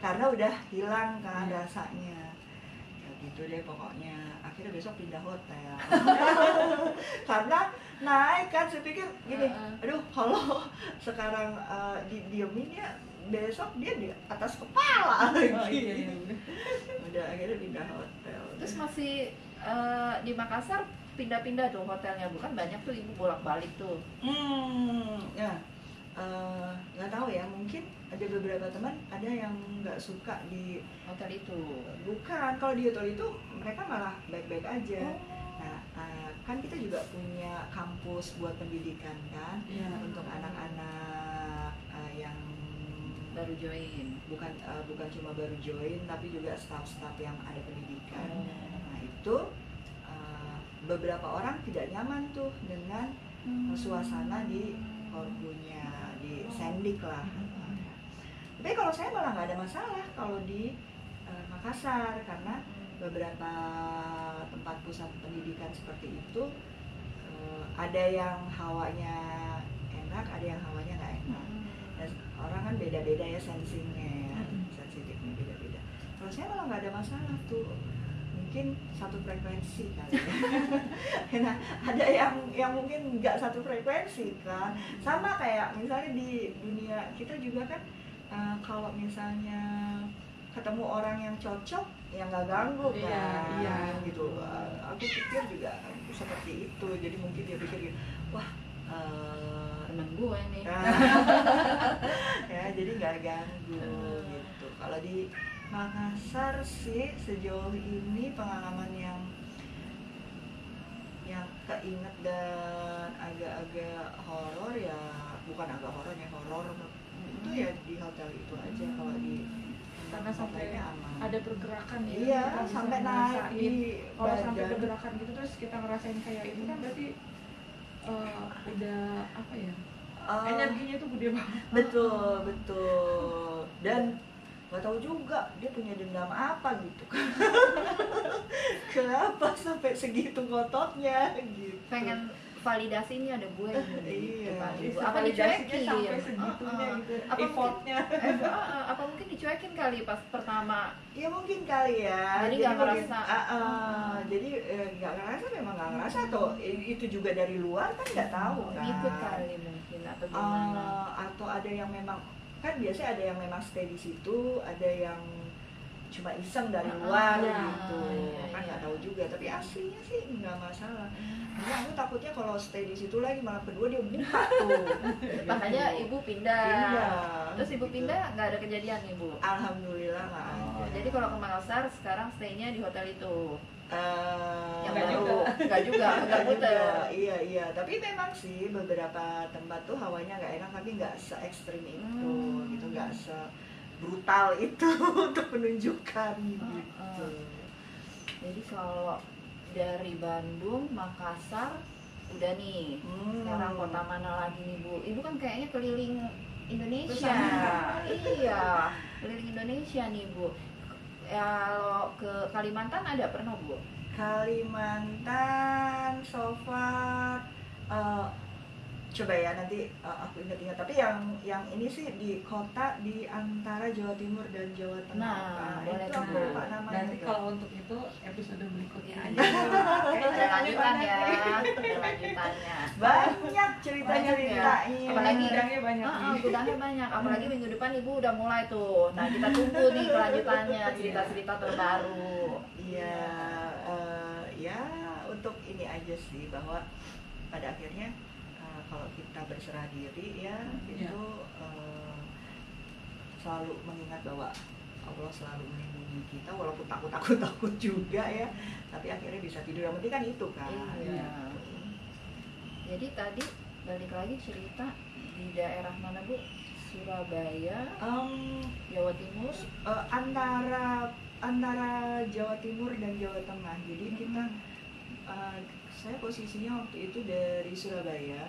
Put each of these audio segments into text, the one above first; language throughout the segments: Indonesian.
karena udah hilang kan rasanya. Ya gitu deh pokoknya. Akhirnya besok pindah hotel. Karena naik kan, saya pikir gini, aduh kalau sekarang didiemin ya besok dia di atas kepala lagi. Udah akhirnya pindah hotel. Terus masih di Makassar pindah-pindah tuh hotelnya, bukan banyak tuh ibu bolak-balik tuh. Ya nggak tahu ya, mungkin ada beberapa teman ada yang nggak suka di hotel itu. Bukan, kalau di hotel itu mereka malah baik-baik aja. Nah kan kita juga punya kampus buat pendidikan kan, untuk anak-anak yang baru join, bukan cuma baru join tapi juga staff-staff yang ada pendidikan. Nah itu beberapa orang tidak nyaman tuh dengan suasana di korbunya, di Sendik lah. Tapi kalau saya malah nggak ada masalah kalau di Makassar, karena beberapa tempat pusat pendidikan seperti itu ada yang hawanya enak, ada yang hawanya nggak enak. Dan orang kan beda-beda ya sensitifnya beda-beda. Kalau saya malah nggak ada masalah tuh, mungkin satu frekuensi kali ya. Nah, ada yang mungkin nggak satu frekuensi kan, sama kayak misalnya di dunia kita juga kan, kalau misalnya ketemu orang yang cocok yang nggak ganggu kan, gitu. Aku pikir juga seperti itu, jadi mungkin dia pikir wah temen gue nih. Ya jadi nggak ganggu gitu. Kalau di Makassar sih sejauh ini pengalaman yang keinget dan agak-agak horor ya, bukan agak horor ya, horor itu ya di hotel itu aja. Kalau di karena sampai aman. Ada pergerakan ya. Iya, sampai naik di kalau sampai pergerakan gitu terus kita ngerasain kayak itu kan berarti udah apa ya? Energinya tuh gede banget. Betul. Dan nggak tahu juga dia punya dendam apa gitu. Kenapa sampai segitu ngototnya gitu. Pengen validasi ini ada gue ini. Iya. Apa dicuekin? Sampai segitunya gitu. Effortnya. Apa mungkin dicuekin kali pas pertama? Ya mungkin kali ya. Jadi nggak ngerasa. Jadi nggak ngerasa, memang nggak ngerasa, atau itu juga dari luar kan nggak tahu kan. Ikut kali mungkin atau gimana? Atau ada yang memang, kan biasanya ada yang memang stay di situ, ada yang cuma iseng dari luar gitu, kan nggak tahu juga. Tapi aslinya sih nggak masalah. Karena aku takutnya kalau stay di situ lagi malah kedua dia buka tuh. Makanya ibu pindah. Terus ibu gitu. Pindah nggak ada kejadian ibu? Alhamdulillah nggak ada. Jadi kalau ke Makassar sekarang stay-nya di hotel itu. Yang Nggak baru nggak puter. Iya. Tapi memang sih beberapa tempat tuh hawanya nggak enak, tapi nggak se ekstrim itu, gitu, nggak se brutal itu untuk menunjukkan gitu. Jadi kalau dari Bandung, Makassar udah nih. Sekarang kota mana lagi nih Bu? Ibu kan kayaknya keliling Indonesia. Iya, keliling Indonesia nih Bu. Kalau ke Kalimantan ada pernah Bu? Kalimantan so far coba ya nanti aku ingat-ingat, tapi yang ini sih di kota di antara Jawa Timur dan Jawa Tengah. Nah, boleh itu aku lupa namanya. Nanti kalau untuk itu episode berikutnya aja. Ada lanjutannya, ada lanjutannya. Banyak ceritanya. Apalagi gudangnya banyak. Gudangnya banyak. Apalagi minggu depan Ibu udah mulai tuh. Nah, kita tunggu nih kelanjutannya, cerita-cerita terbaru. Iya, ya untuk ini aja sih, bahwa pada akhirnya kalau kita berserah diri ya itu selalu mengingat bahwa Allah selalu melindungi kita, walaupun takut juga ya, tapi akhirnya bisa tidur. Yang penting kan itu kan. Iya. Jadi tadi balik lagi cerita di daerah mana Bu? Surabaya, Jawa Timur, antara Jawa Timur dan Jawa Tengah. Jadi kita saya posisinya waktu itu dari Surabaya,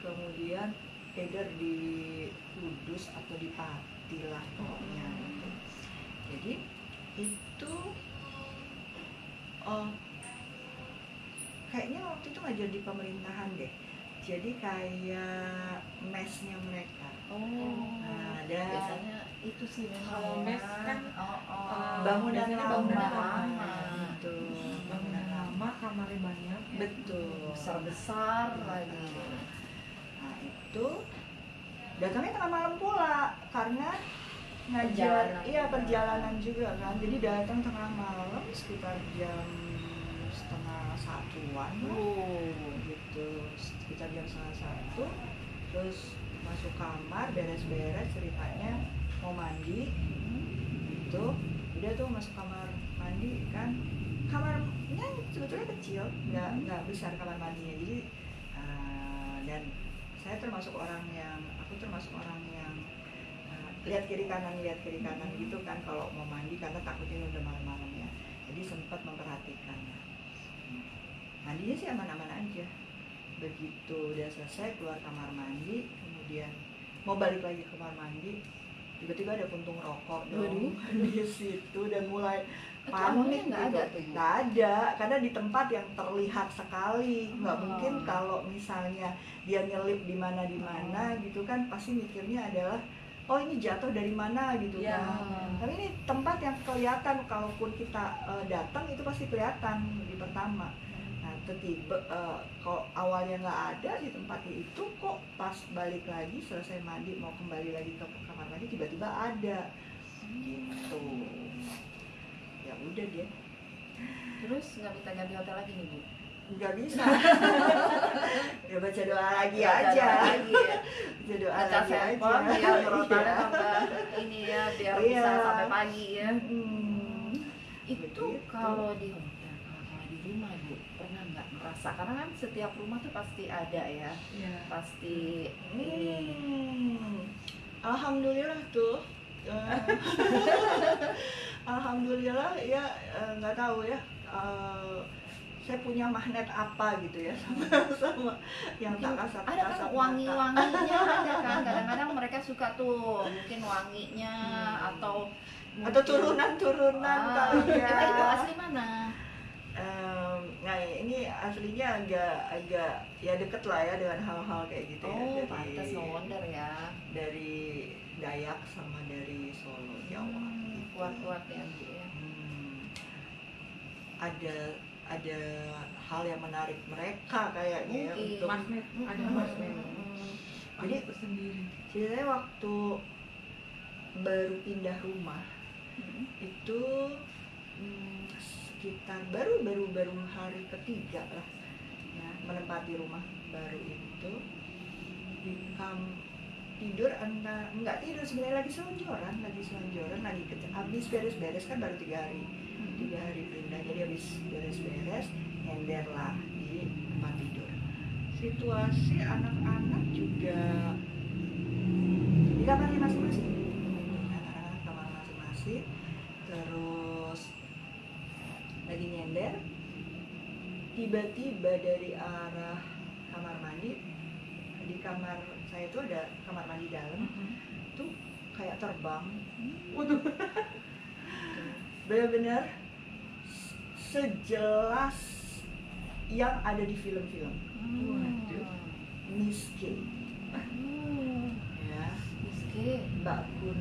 kemudian either di Kudus atau di Pati lah pokoknya. Jadi itu kayaknya waktu itu ngajar di pemerintahan deh. Jadi kayak mesnya mereka. Nah, ada biasanya itu sih Kalau memang mes kan bangunannya biasanya bangunan lama. lama. Gitu. Bangunan lama, kamarnya banyak. Ya. Betul. besar lagi. Nah itu datangnya tengah malam pula karena ngajar, Perjalanan. perjalanan juga kan. Jadi datang tengah malam sekitar jam 12:30-an lah. Gitu, sekitar jam 12:30. Terus masuk kamar, beres-beres, ceritanya mau mandi. Gitu. Udah tuh masuk kamar mandi kan. Kamarnya sebetulnya kecil, nggak besar kamar mandinya. Jadi dan saya termasuk orang yang lihat kiri kanan gitu kan kalau mau mandi karena takutnya udah malam-malam ya. Jadi sempat memperhatikannya. Mandinya sih aman-aman aja. Begitu udah selesai keluar kamar mandi, kemudian mau balik lagi ke kamar mandi, tiba-tiba ada puntung rokok dong di situ dan mulai panik nggak gitu. ada tuh, Bu? Nggak ada, karena di tempat yang terlihat sekali. Nggak mungkin kalau misalnya dia nyelip di mana gitu kan, pasti mikirnya adalah oh ini jatuh dari mana gitu Ya. kan. Tapi ini tempat yang kelihatan, kalaupun kita datang itu pasti kelihatan di pertama. Nah tiba kalau awalnya nggak ada di tempat itu, kok pas balik lagi selesai mandi mau kembali lagi ke kamar mandi tiba-tiba ada gitu. Ya udah dia Terus nggak minta ganti hotel lagi nih, Bu? nggak bisa. Ya baca doa lagi Baca aja. doa lagi ya. Baca doa Ngecas lagi aja. handphone biar rotannya Iya. tambah ini ya, biar Iya. bisa sampai pagi ya. Itu Begitu. kalau di hotel, kalau di rumah, Bu, pernah nggak merasa, karena kan setiap rumah tuh pasti ada ya, Ya. pasti ini. Alhamdulillah tuh. Alhamdulillah ya, nggak tahu ya. Saya punya magnet apa gitu ya sama yang tak kasat Ada kan wangi-wanginya ada kan, kadang-kadang mereka suka tuh mungkin wanginya atau turunan kali ya. Itu asli mana? Nah ini aslinya agak ya deket lah ya dengan hal-hal kayak gitu ya. Oh, pantas, no wonder ya. Dari Dayak sama dari Solo, Jawa. Kuat-kuat ya, Bu ya. Ada hal yang menarik mereka kayaknya ya, Mungkin. untuk Magnet, ada magnet. Jadi tersendiri. ceritanya waktu baru pindah rumah itu sekitar baru hari ketiga lah ya, menempati rumah baru itu tidur nggak tidur sebenarnya, lagi selonjoran lagi habis beres-beres kan baru 3 hari pindah, jadi habis beres-beres nyender lah di tempat tidur. Situasi anak-anak juga di kamarnya masing-masing, anak-anak kamar masing-masing, terus lagi nyender, tiba-tiba dari arah kamar mandi, di kamar saya itu ada kamar mandi dalam, tuh kayak terbang. Waduh. Benar-benar sejelas yang ada di film-film. Waduh. Miss K, ya, Mbak Kun.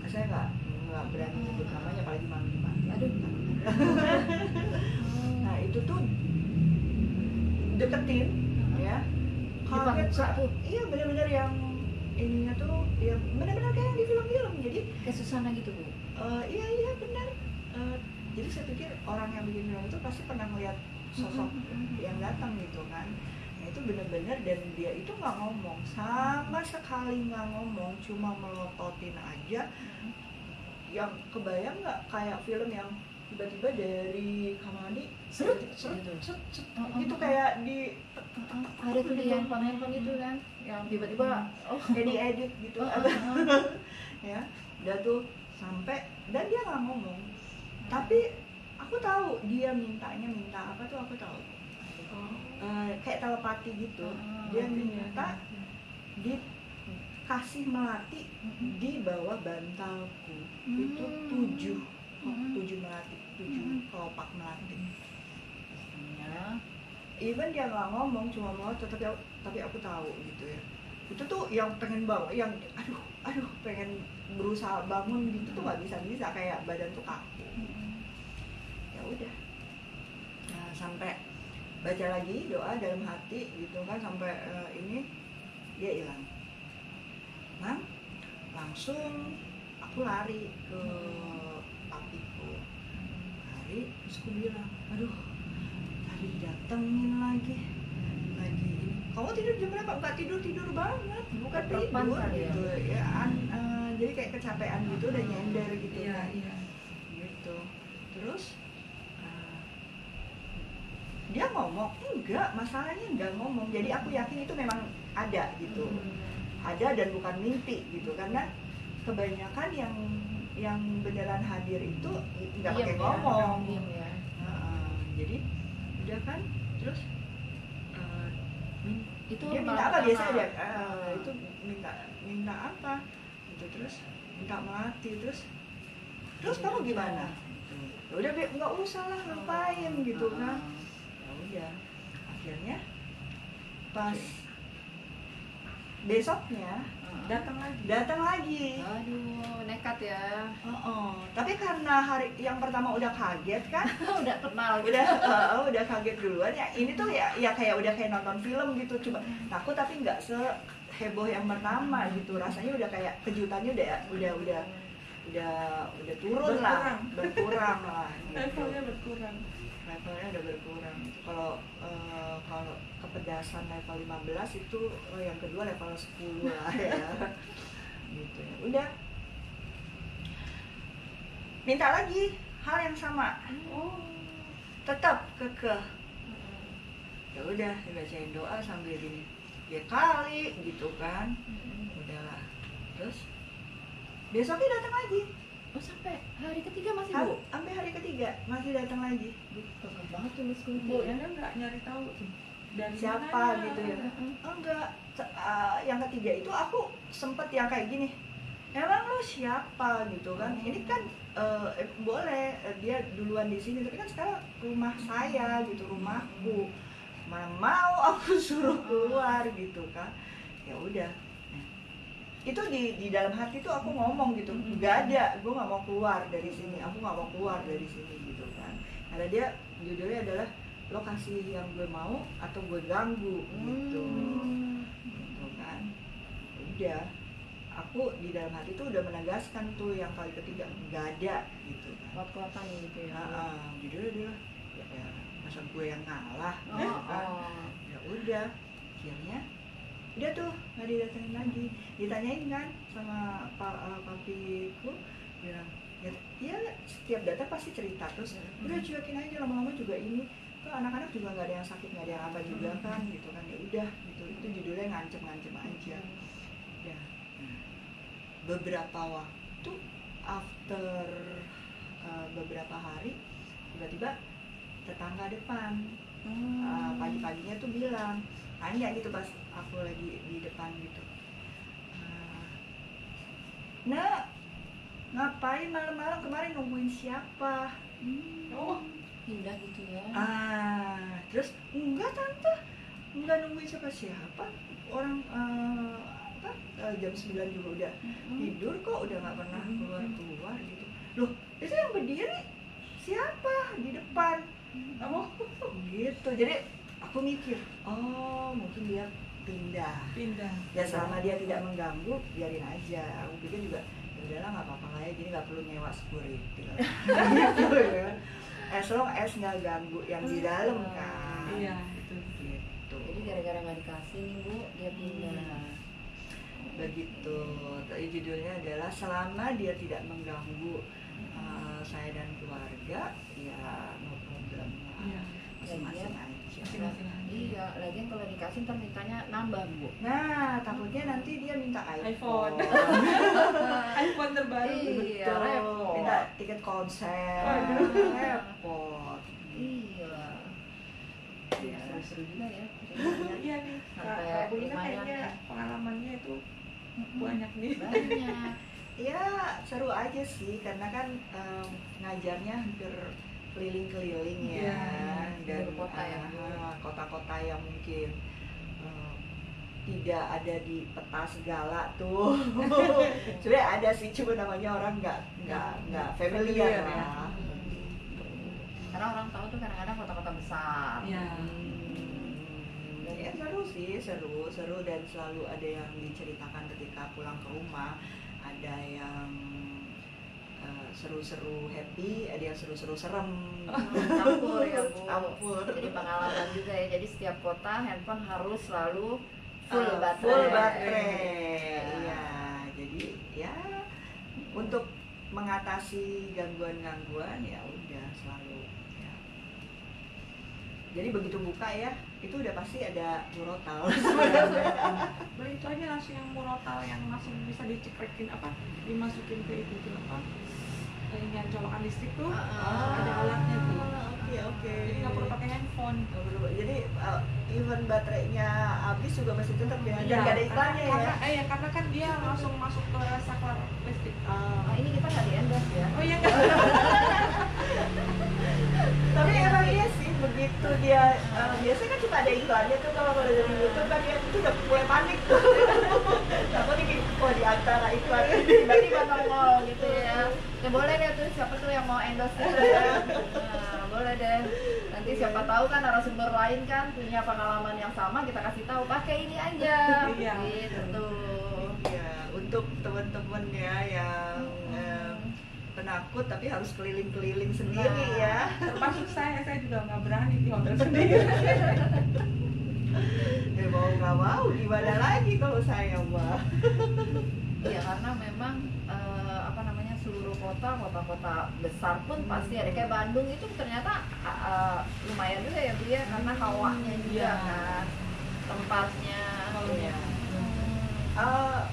Saya nggak berani nyebut namanya, apalagi mami. Aduh. Nah itu tuh deketin, ya. Kaget tuh. Iya benar-benar yang ininya tuh, ya benar-benar kayak yang di film-film. Jadi Kayak susana gitu, Bu. iya benar. Jadi saya pikir orang yang bikin film itu pasti pernah melihat sosok yang datang gitu kan. Nah itu benar-benar, dan dia itu nggak ngomong sama sekali, nggak ngomong, cuma melototin aja. Yang kebayang nggak kayak film yang tiba-tiba dari kamar mandi gitu kayak di Ada tuh di handphone itu kan, yang tiba-tiba edit gitu. Ya udah tuh sampai, dan dia nggak ngomong, tapi aku tahu dia minta apa tuh, aku tahu. Kayak telepati gitu. Dia minta dikasih melati di bawah bantalku. Itu 7 melati, 7 kelopak melati. Even dia nggak ngomong, cuma mau, tapi aku tahu gitu ya. itu tuh yang pengen bangun, yang aduh pengen berusaha bangun gitu tuh nggak bisa kayak badan tuh kaku. Ya udah, nah, sampai baca lagi doa dalam hati gitu kan, sampai ini dia hilang. Nah, langsung aku lari ke papiku, terus aku bilang, aduh tadi datengin lagi ini, kamu tidur jam berapa? Enggak tidur banget, bukan tidur gitu ya, jadi kayak kecapean gitu, udah nyender gitu kan, gitu. Terus dia ngomong, enggak, masalahnya enggak ngomong, jadi aku yakin itu memang ada gitu, ada dan bukan mimpi gitu, karena kebanyakan yang beneran hadir itu nggak pakai ngomong. Ya. Jadi udah kan, terus Itu dia minta apa biasanya itu minta apa gitu, terus minta melati, terus kamu gimana? Udah nggak usah lah, ngapain gitu kan. Ya udah, akhirnya pas besoknya datang lagi. Aduh, nekat ya. Tapi karena hari yang pertama udah kaget kan, udah kenal, udah kaget duluan ya. Ini tuh ya kayak udah kayak nonton film gitu, coba takut tapi nggak seheboh yang pertama gitu. Rasanya udah kayak kejutannya udah turun lah, berkurang lah. Gitu. Levelnya udah berkurang. Kalau kepedasan level 15 itu yang kedua level 10 lah ya. Gitu ya. Udah. Minta lagi hal yang sama. Tetap kekeh. Ya udah, dibacain doa sambil gini. Ya kali gitu kan. Udahlah. Terus besoknya datang lagi. Oh, sampai hari ketiga masih, Bu? Sampai hari ketiga masih datang lagi. Kagak banget tuh Miss Kunti. Bu, yang nggak nyari tahu dari siapa mananya? Gitu ya. Enggak. Yang ketiga itu aku sempet yang kayak gini. Emang lu siapa gitu kan? Ini kan boleh dia duluan di sini, tapi kan sekarang rumah saya gitu, rumahku. Mana mau aku suruh keluar gitu kan? Ya udah. Itu di dalam hati tuh aku ngomong gitu, nggak ada, gue nggak mau keluar dari sini, aku nggak mau keluar dari sini gitu kan, karena dia judulnya adalah lo kasih yang gue mau atau gue ganggu gitu, gitu kan. Udah, aku di dalam hati tuh udah menegaskan tuh yang kali ketiga nggak ada gitu kan. Kuat-kuatan gitu ya. Judulnya adalah ya masa gue yang ngalah gitu kan. Ya udah, akhirnya udah tuh nggak didatengin lagi. Ditanyain kan sama papiku, bilang ya setiap datang pasti cerita, terus udah cuekin aja, lama-lama juga ini tuh anak-anak juga nggak ada yang sakit, nggak ada yang apa juga kan gitu kan. Ya udah gitu, itu judulnya ngancem aja. Ya, beberapa waktu after beberapa hari tiba-tiba tetangga depan pagi-paginya tuh bilang, tanya gitu pas aku lagi di depan gitu, nah ngapain malam-malam kemarin, nungguin siapa? Pindah gitu ya. Terus enggak tante, enggak nungguin siapa-siapa, orang jam 9 juga udah tidur kok, udah nggak pernah keluar gitu. Loh, itu yang berdiri siapa di depan? Gitu. Jadi aku mikir, oh mungkin dia pindah. Ya selama dia tidak mengganggu, biarin aja. Aku pikir juga, ya udahlah nggak apa-apa lah ya, jadi nggak perlu nyewa security lah. Gitu ya. As long as nggak ganggu yang di dalam kan. Iya, itu. Gitu. Jadi gara-gara nggak dikasih nih Bu, dia pindah. Begitu. Tadi judulnya adalah selama dia tidak mengganggu saya dan keluarga, ya no problem lah. Iya. Masing-masing aja. Iya, lagian kalau dikasih ntar mintanya nambah Bu. Nah, takutnya nanti dia minta iPhone. iPhone terbaru. Iya, Betul. repot. Minta tiket konser. Repot. Iya. Iya, seru juga ya. Iya nih, Sampai Kak Bu Ina lumayan kayaknya ya. pengalamannya itu banyak nih. Banyak. Ya, seru aja sih, karena kan ngajarnya hampir keliling-keliling ya, Iya, dan dari kota ya. kota-kota yang mungkin tidak ada di peta segala tuh. Sebenarnya ada sih, cuma namanya orang nggak familiar Familiar, ya. lah. Karena orang tahu tuh kadang-kadang kota-kota besar. Iya. Ya seru sih, seru dan selalu ada yang diceritakan ketika pulang ke rumah. Ada yang seru-seru happy, ada yang seru-seru serem. Campur ya Bu. Campur. Jadi pengalaman juga ya. Jadi setiap kota handphone harus selalu full baterai. Full baterai. Iya. Jadi ya untuk mengatasi gangguan-gangguan ya udah selalu ya. Jadi begitu buka ya, itu udah pasti ada murotal. Nah itu aja langsung yang murotal yang langsung bisa diceprekin apa, dimasukin ke itu tuh apa, ini yang colokan listrik tuh, ada alatnya tuh. Oke. Jadi nggak perlu pakai handphone. Jadi even baterainya habis juga masih tetap ya, dan Iya, nggak ada iklannya ya. karena kan dia langsung masuk ke saklar listrik. Nah, ini kita nggak di-endorse ya. Oh iya kan? Tapi emang iya sih, begitu dia biasanya kan cuma ada iklannya tuh kalau dari YouTube kan dia itu udah mulai panik tuh. Aku nih, wah di antara iklan ini Tiba-tiba nongol gitu ya. Ya boleh deh tuh siapa tuh yang mau endorse kita ya. Nah, boleh deh. Nanti siapa tahu kan narasumber lain kan punya pengalaman yang sama, kita kasih tahu pakai ini aja. Iya. Gitu. Iya, untuk teman-teman ya yang penakut tapi harus keliling-keliling sendiri ya. Termasuk saya juga nggak berani di hotel sendiri. Ya mau nggak mau gimana lagi kalau saya mah. Iya karena memang apa namanya seluruh kota-kota besar pun pasti ada, kayak Bandung itu ternyata lumayan juga ya Bu ya, karena hawanya juga Iya. kan, tempatnya. Iya.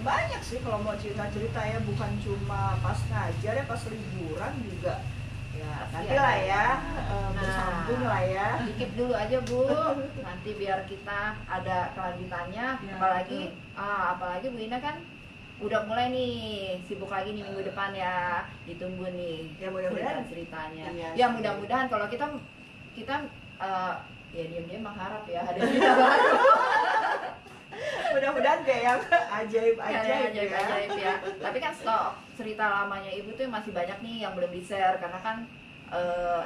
Banyak sih kalau mau cerita-cerita ya, bukan cuma pas ngajar ya, pas liburan juga ya nanti Iya. lah ya Nah. bersambung lah ya. Dikip dulu aja Bu, nanti biar kita ada kelanjutannya. Ya, Apalagi Bu Ina kan udah mulai nih sibuk lagi nih minggu depan ya, ditunggu nih Ya mudah-mudahan. ceritanya. Iya, Ya sih. mudah-mudahan kalau kita ya diam-diam mengharap ya ada cerita baru. Mudah-mudahan kayak yang ajaib-ajaib ya. Ajaib ya. Tapi kan stok cerita lamanya Ibu tuh masih banyak nih yang belum di-share karena kan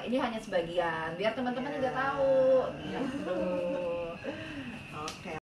ini hanya sebagian biar teman-teman juga tahu. Iya. Gitu. Oke.